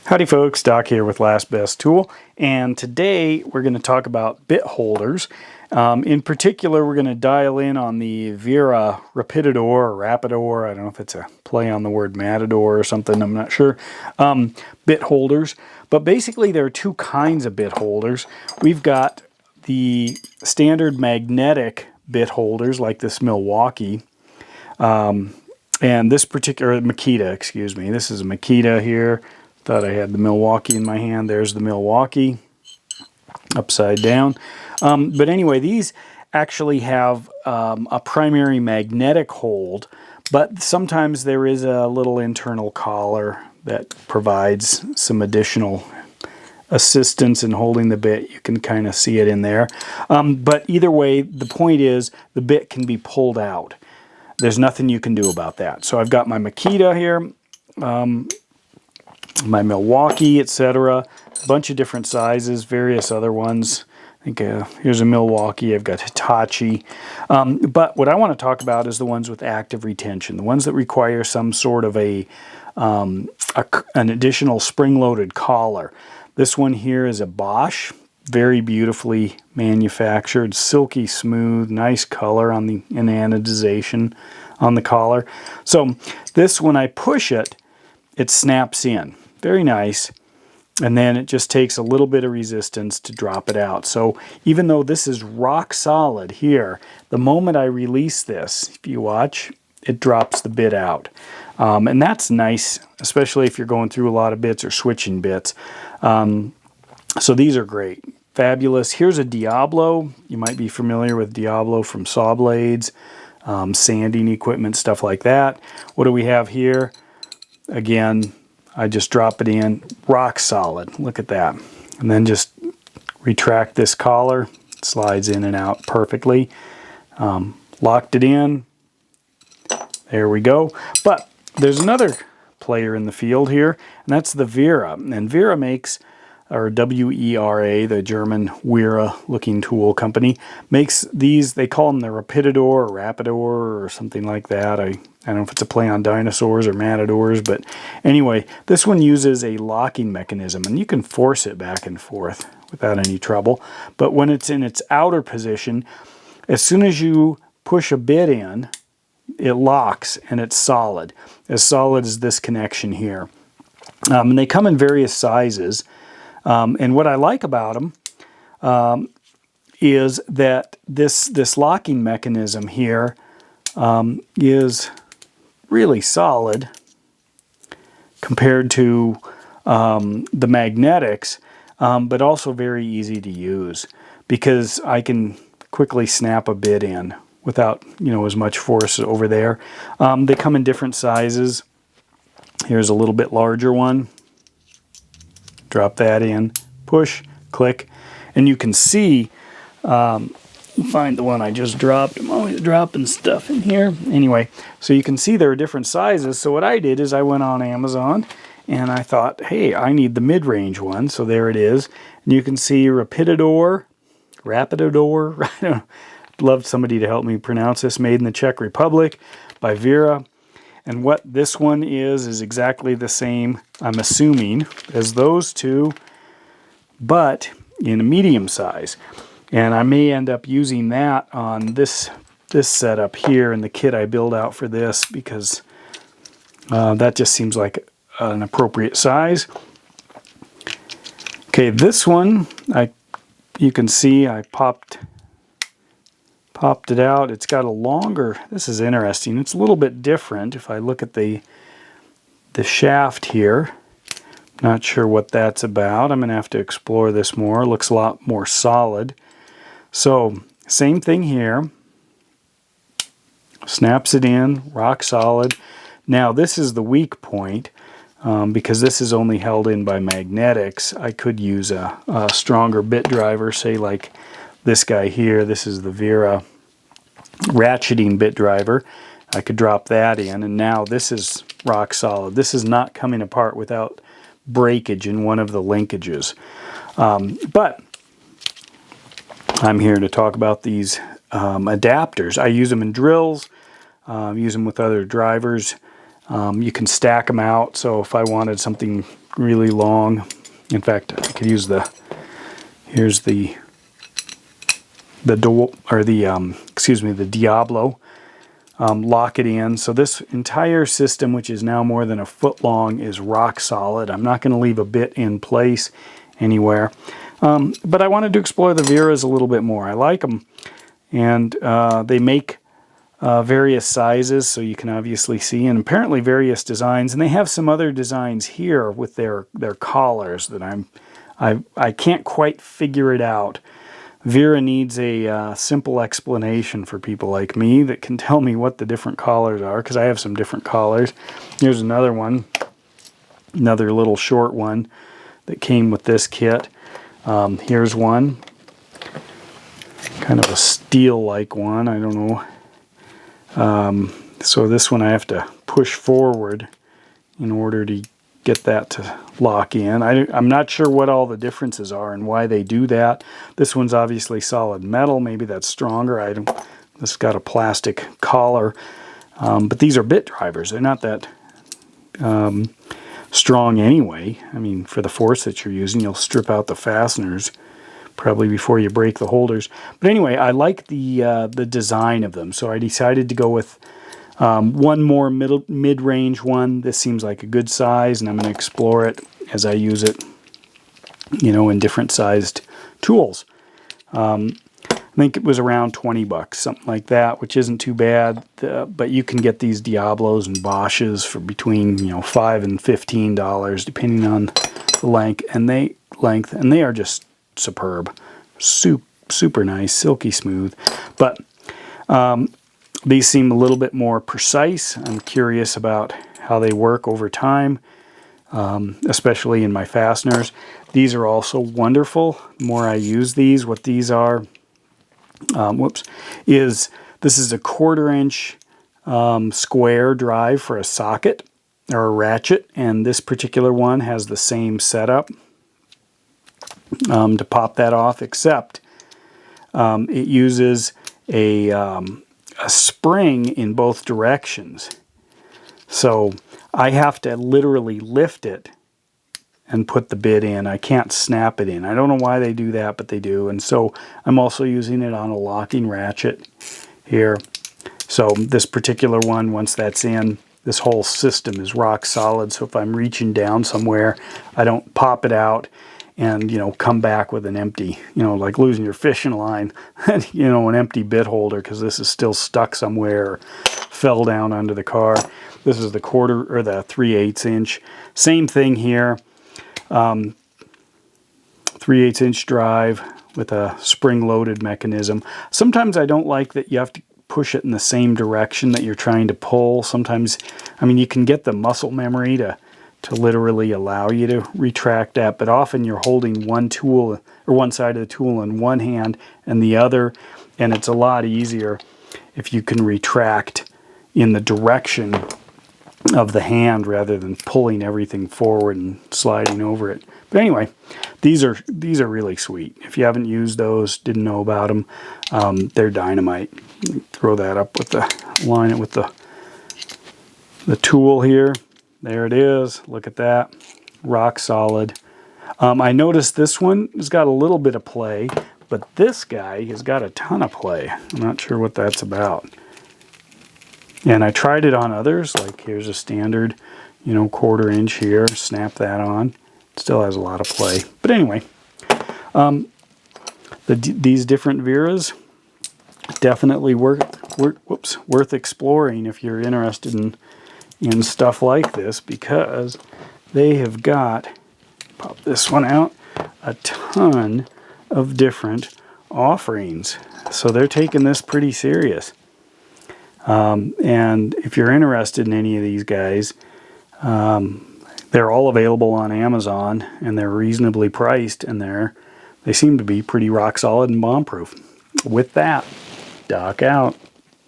Howdy folks, Doc here with Last Best Tool, and today we're going to talk about bit holders. In particular, we're going to dial in on the Wera Rapidaptor or Rapidaptor. I don't know if it's a play on the word matador or something, I'm not sure. Bit holders, but basically there are two kinds of bit holders. We've got the standard magnetic bit holders like this Milwaukee, and this particular Makita, excuse me. This is a Makita here. Thought I had the Milwaukee in my hand. There's the Milwaukee upside down. But anyway, these actually have a primary magnetic hold, but sometimes there is a little internal collar that provides some additional assistance in holding the bit. You can kind of see it in there. But either way, the point is the bit can be pulled out. There's nothing you can do about that. So I've got my Makita here. My Milwaukee, etc. A bunch of different sizes, various other ones. I think here's a Milwaukee. I've got Hitachi. But what I want to talk about is the ones with active retention, the ones that require some sort of an additional spring-loaded collar. This one here is a Bosch, very beautifully manufactured, silky smooth, nice color on the anodization on the collar. So this, when I push it, it snaps in. Very nice. And then it just takes a little bit of resistance to drop it out. So even though this is rock solid here, the moment I release this, if you watch, it drops the bit out. And that's nice, especially if you're going through a lot of bits or switching bits. So these are great. Fabulous. Here's a Diablo. You might be familiar with Diablo from saw blades, sanding equipment, stuff like that. What do we have here? Again, I just drop it in, rock solid. Look at that. And then just retract this collar. It slides in and out perfectly. Locked it in. There we go. But there's another player in the field here, and that's the Vera. And Vera makes, or W-E-R-A, the German Wera-looking tool company, makes these. They call them the Rapidaptor or Rapidaptor or something like that. I don't know if it's a play on dinosaurs or matadors, but anyway, this one uses a locking mechanism, and you can force it back and forth without any trouble. But when it's in its outer position, as soon as you push a bit in, it locks and it's solid as this connection here. And they come in various sizes. And what I like about them is that this locking mechanism here is really solid compared to the magnetics, but also very easy to use because I can quickly snap a bit in without as much force over there. They come in different sizes. Here's a little bit larger one. Drop that in, push, click, and you can see, find the one I just dropped. I'm always dropping stuff in here. Anyway, so you can see there are different sizes. So what I did is I went on Amazon and I thought, hey, I need the mid-range one. So there it is. And you can see Rapidaptor. I'd love somebody to help me pronounce this. Made in the Czech Republic by Vera. And what this one is exactly the same, I'm assuming, as those two, but in a medium size. And I may end up using that on this setup here in the kit I build out for this because that just seems like an appropriate size. Okay, this one, you can see I popped it out. It's got a longer, this is interesting, it's a little bit different. If I look at the shaft here, not sure what that's about. I'm going to have to explore this more. It looks a lot more solid. So same thing here, snaps it in, rock solid. Now this is the weak point because this is only held in by magnetics. I could use a stronger bit driver, say like this guy here. This is the Vera ratcheting bit driver. I could drop that in, and now this is rock solid. This is not coming apart without breakage in one of the linkages. But I'm here to talk about these adapters. I use them in drills, use them with other drivers. You can stack them out, so if I wanted something really long. In fact, I could use here's the Diablo. Lock it in. So this entire system, which is now more than a foot long, is rock solid. I'm not going to leave a bit in place anywhere. But I wanted to explore the Veras a little bit more. I like them. And they make various sizes, so you can obviously see, and apparently various designs. And they have some other designs here with their collars that I can't quite figure it out. Vera needs a simple explanation for people like me that can tell me what the different collars are, because I have some different collars. Here's another one, another little short one that came with this kit. Here's one, kind of a steel-like one, I don't know. So this one I have to push forward in order to get that to lock in. I'm not sure what all the differences are and why they do that. This one's obviously solid metal. Maybe that's stronger. This has got a plastic collar. But these are bit drivers. They're not that strong anyway. I mean, for the force that you're using, you'll strip out the fasteners probably before you break the holders. But anyway, I like the design of them. So I decided to go with one more mid-range one. This seems like a good size, and I'm going to explore it as I use it, in different sized tools. I think it was around 20 bucks, something like that, which isn't too bad. But you can get these Diablos and Bosches for between $5 and $15, depending on the length, and they are just superb, super nice, silky smooth. But these seem a little bit more precise. I'm curious about how they work over time, especially in my fasteners. These are also wonderful. The more I use these, what these are, this is a 1/4 inch square drive for a socket or a ratchet, and this particular one has the same setup to pop that off, except it uses a spring in both directions. So I have to literally lift it and put the bit in. I can't snap it in. I don't know why they do that, but they do. And so I'm also using it on a locking ratchet here. So this particular one, once that's in, this whole system is rock solid. So if I'm reaching down somewhere, I don't pop it out and come back with an empty, like losing your fishing line, an empty bit holder because this is still stuck somewhere or fell down under the car. This is the 1/4 or the 3/8 inch. Same thing here. 3/8 inch drive with a spring-loaded mechanism. Sometimes I don't like that you have to push it in the same direction that you're trying to pull. Sometimes, you can get the muscle memory to literally allow you to retract that, but often you're holding one tool or one side of the tool in one hand and the other, and it's a lot easier if you can retract in the direction of the hand rather than pulling everything forward and sliding over it. But anyway, these are really sweet. If you haven't used those, didn't know about them, they're dynamite. Throw that up with line it with the tool here. There it is. Look at that. Rock solid. I noticed this one has got a little bit of play, but this guy has got a ton of play. I'm not sure what that's about. And I tried it on others, like here's a standard, 1/4 inch here. Snap that on. It still has a lot of play. But anyway, these different Veras, definitely worth exploring if you're interested in stuff like this, because they have got, pop this one out, a ton of different offerings. So they're taking this pretty serious. And if you're interested in any of these guys, they're all available on Amazon, and they're reasonably priced, and they seem to be pretty rock solid and bomb proof. With that, Doc out.